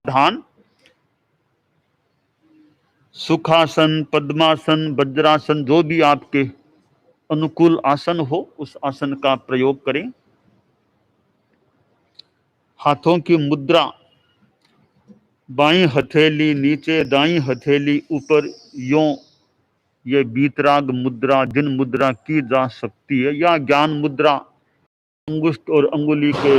ध्यान सुखासन, पद्मासन, वज्रासन, जो भी आपके अनुकूल आसन हो उस आसन का प्रयोग करें। हाथों की मुद्रा, बाईं हथेली नीचे, दाईं हथेली ऊपर, यों ये बीतराग मुद्रा, जिन मुद्रा की जा सकती है, या ज्ञान मुद्रा, अंगुष्ठ और अंगुली के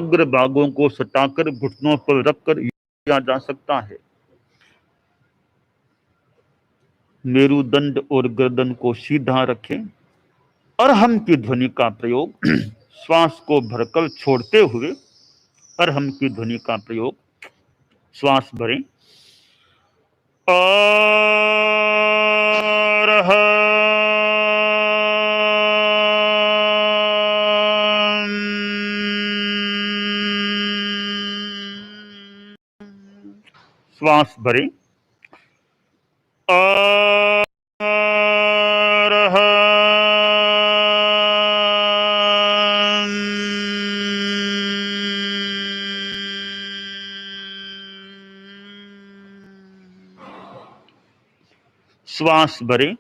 अग्र भागों को सटाकर घुटनों पर रखकर किया जा सकता है। मेरुदंड और गर्दन को सीधा रखें। अरहम की ध्वनि का प्रयोग श्वास को भरकर छोड़ते हुए, अरहम की ध्वनि का प्रयोग, श्वास भरें। श्वास भरें। श्वास भरें।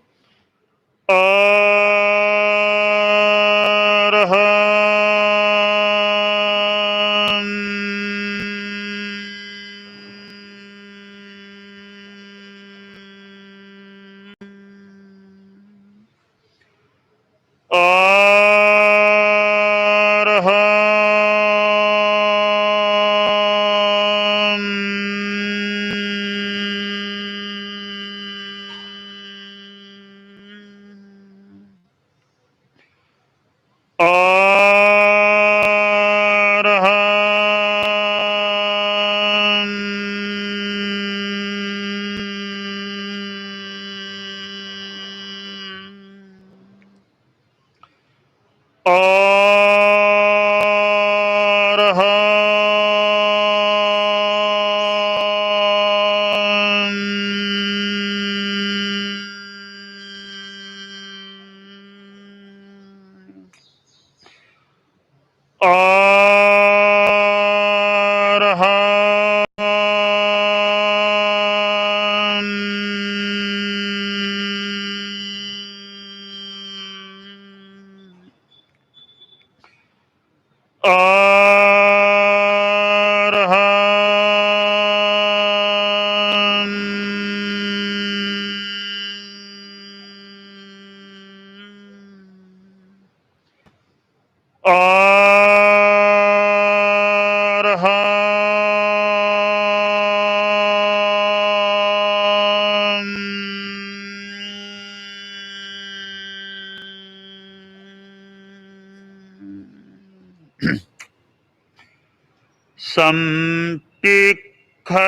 संपिखयि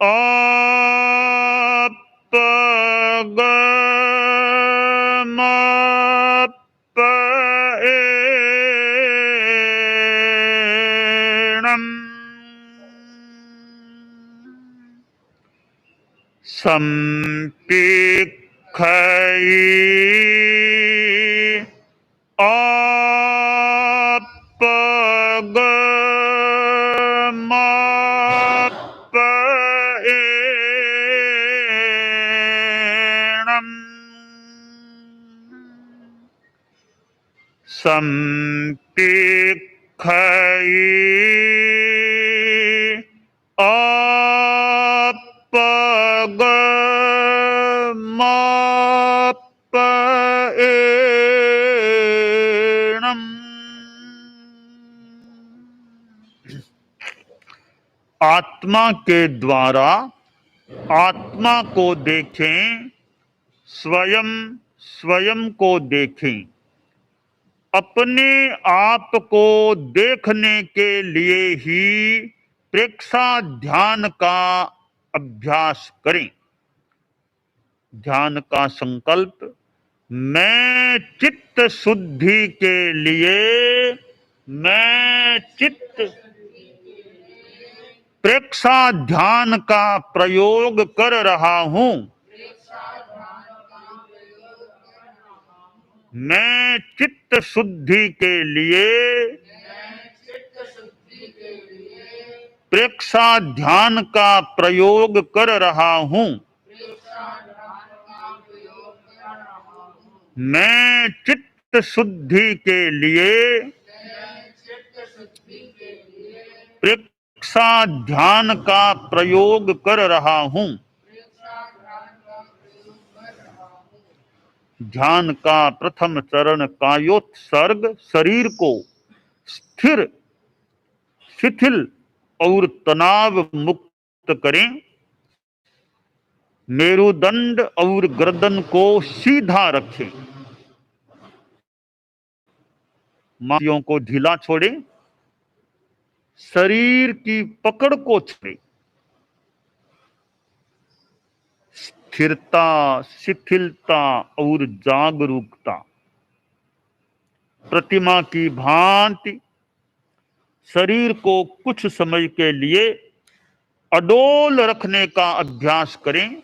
आपगमपेणम् संपिखयि आपगमपेणम् संपिखयि आपगमपेणम्। आत्मा के द्वारा आत्मा को देखें, स्वयं स्वयं को देखें। अपने आप को देखने के लिए ही प्रेक्षा ध्यान का अभ्यास करें। ध्यान का संकल्प, मैं चित्त शुद्धि के लिए, मैं चित्त प्रेक्षा ध्यान का प्रयोग कर रहा हूं। मैं चित्त शुद्धि के लिए प्रेक्षा ध्यान का प्रयोग कर रहा हूं। मैं चित्त शुद्धि के लिए प्रेक्षा ध्यान का प्रयोग कर रहा हूं। ध्यान का प्रथम चरण कायोत्सर्ग शरीर को स्थिर, शिथिल और तनाव मुक्त करें। मेरुदंड और गर्दन को सीधा रखें। मांसपेशियों को ढीला छोड़ें। शरीर की पकड़ को छोड़ें। स्थिरता, शिथिलता और जागरूकता। प्रतिमा की भांति शरीर को कुछ समय के लिए अडोल रखने का अभ्यास करें।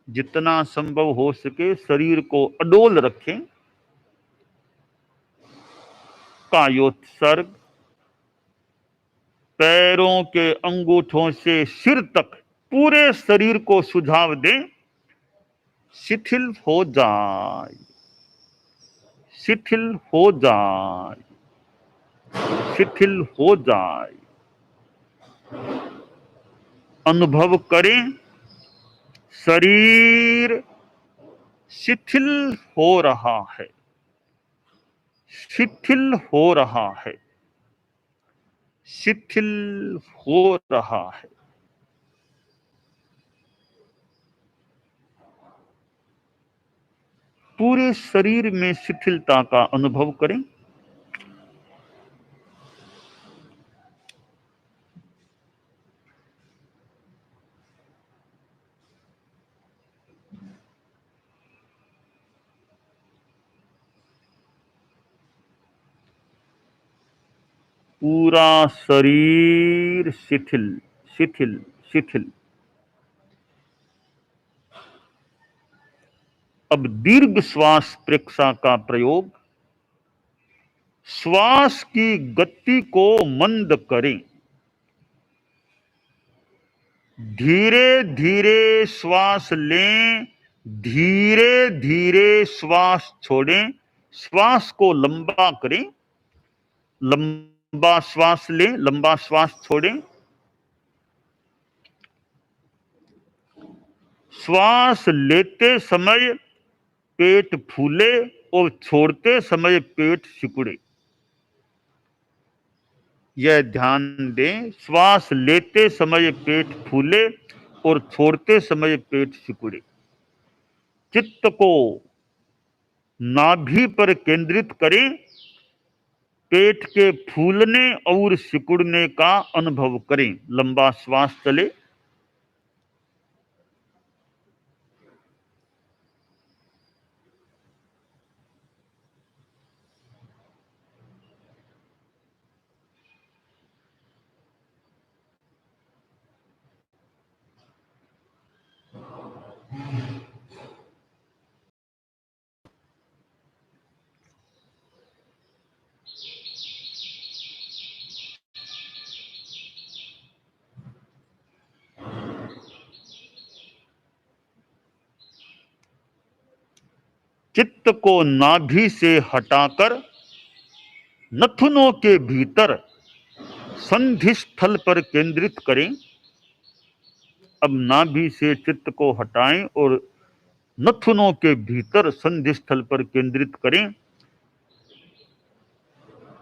जितना संभव हो सके शरीर को अडोल रखें। कायोत्सर्ग, पैरों के अंगूठों से सिर तक पूरे शरीर को सुझाव दें। शिथिल हो जाए, शिथिल हो जाए, शिथिल हो जाए। अनुभव करें शरीर शिथिल हो रहा है, शिथिल हो रहा है, शिथिल हो रहा है। पूरे शरीर में शिथिलता का अनुभव करें। पूरा शरीर शिथिल, शिथिल, शिथिल। अब दीर्घ श्वास प्रेक्षा का प्रयोग। श्वास की गति को मंद करें। धीरे धीरे श्वास लें, धीरे धीरे श्वास छोड़ें। श्वास को लंबा करें। लंबा श्वास लें, लंबा श्वास छोड़ें। श्वास लेते समय पेट फूले और छोड़ते समय पेट सिकुड़े। यह ध्यान दें, श्वास लेते समय पेट फूले और छोड़ते समय पेट सिकुड़े। चित्त को नाभि पर केंद्रित करें। पेट के फूलने और सिकुड़ने का अनुभव करें। लंबा श्वास चले। चित्त को नाभि से हटाकर नथुनों के भीतर संधि स्थल पर केंद्रित करें। अब नाभि से चित्त को हटाएं और नथुनों के भीतर संधि स्थल पर केंद्रित करें।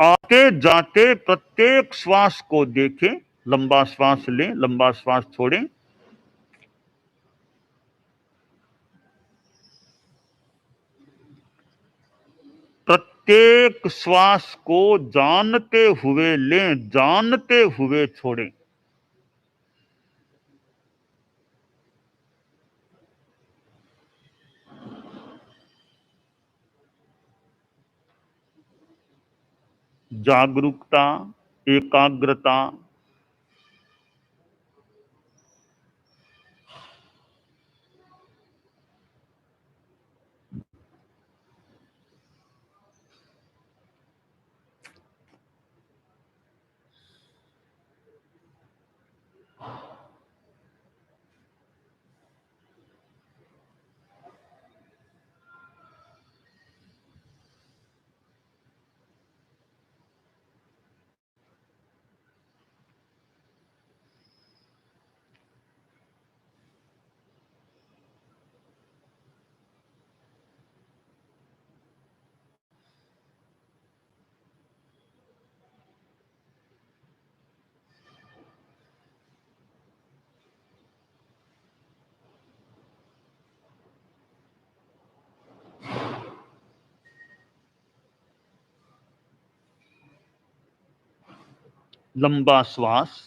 आते जाते प्रत्येक श्वास को देखें। लंबा श्वास लें, लंबा श्वास छोड़ें। प्रत्येक श्वास को जानते हुए लें, जानते हुए छोड़ें। जागरूकता, एकाग्रता। लंबा श्वास।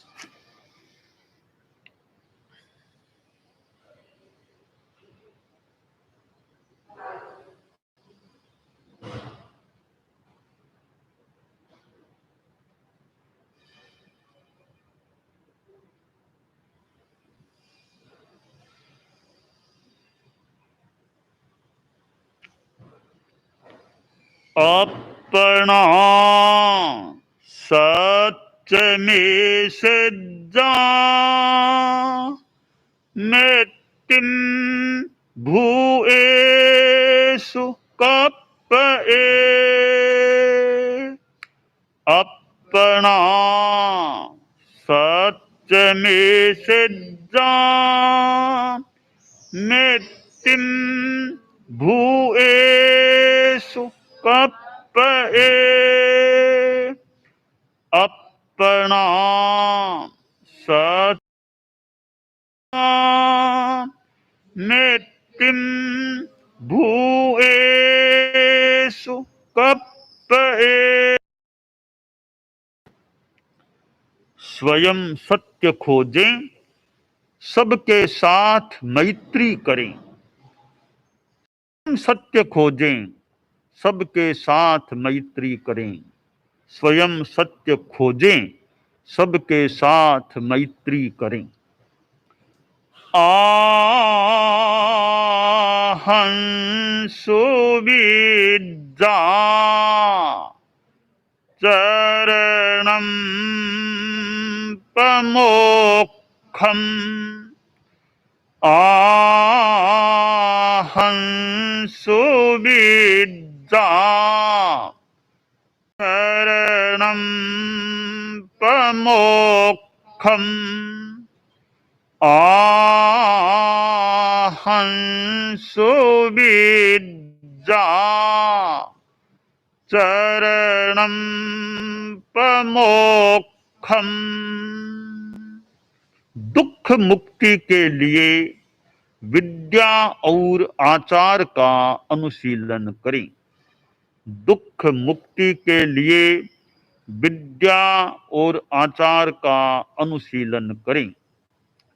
अपना सत्य में सिद्धा मृत्युम भूएषु कप्पये। अपना सत्य में सिद्धा मृत्युम भूएषु कप्पये। अपना सत्य मृत्युम भूएषु कप्पये। स्वयं सत्य खोजें, सबके साथ मैत्री करें। सत्य खोजें, सबके साथ मैत्री करें। स्वयं सत्य खोजें, सबके साथ मैत्री करें। आहं सुविद्या चरणं प्रमोक्षम्। आहं सुविद्या चरणं प्रमोक्षम्। आहं सुविद्या चरणं प्रमोक्षम्। दुख मुक्ति के लिए विद्या और आचार का अनुशीलन करें। दुख मुक्ति के लिए विद्या और आचार का अनुशीलन करें।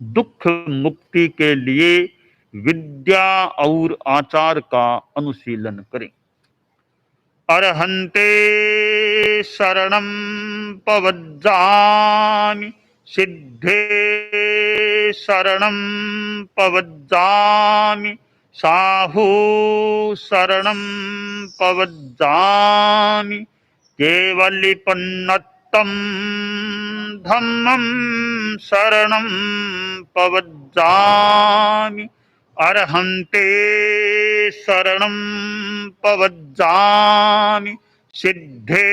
दुख मुक्ति के लिए विद्या और आचार का अनुशीलन करें। अर्हन्ते शरणं पवज्जामि, सिद्धे शरणं पवज्जामि, साहू शरणं पवज्जामि, केवलिपन्नतं धम्मं शरणं पवज्जामि। अर्हन्ते शरणं पवज्जामि, सिद्धे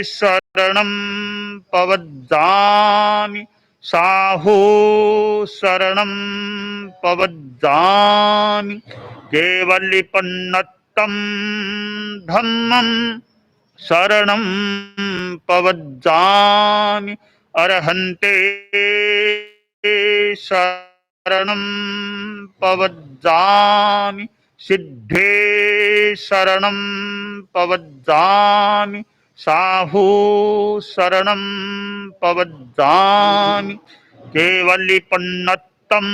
शरणं पवज्जामि, साहू शरणं पवज्जामि, केवलिपन्नतं धम्मं शरणं पवज्जामि। अर्हन्ते शरणं पवज्जामि, सिद्धे शरणं पवज्जामि, साहू शरणं पवज्जामि, केवलिपन्नतं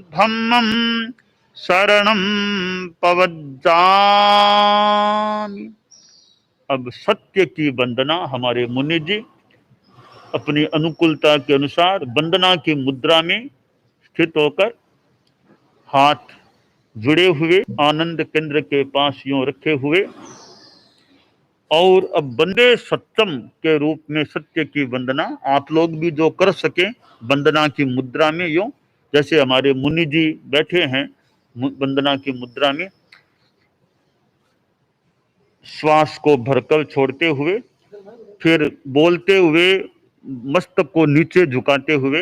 धम्मं शरणं पवज्जामि। अब सत्य की वंदना हमारे मुनि जी अपनी अनुकूलता के अनुसार वंदना की मुद्रा में स्थित होकर हाथ जुड़े हुए आनंद केंद्र के पास यूं रखे हुए और अब वंदे सत्यम के रूप में सत्य की वंदना आप लोग भी जो कर सके वंदना की मुद्रा में यूं जैसे हमारे मुनि जी बैठे हैं वंदना की मुद्रा में श्वास को भरकर छोड़ते हुए फिर बोलते हुए मस्तक को नीचे झुकाते हुए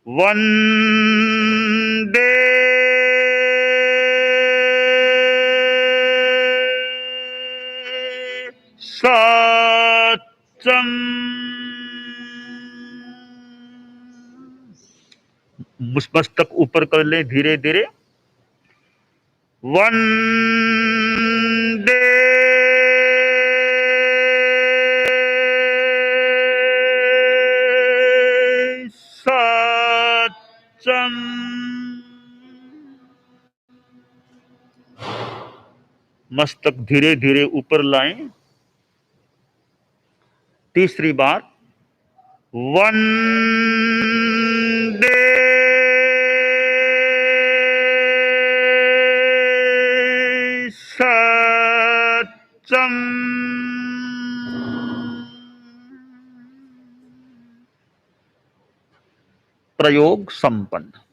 वंदे सत्यम। मस्तक ऊपर कर ले धीरे धीरे। वंदे मस्तक धीरे धीरे ऊपर लाएं। तीसरी बार वंदे सत्यम। प्रयोग संपन्न।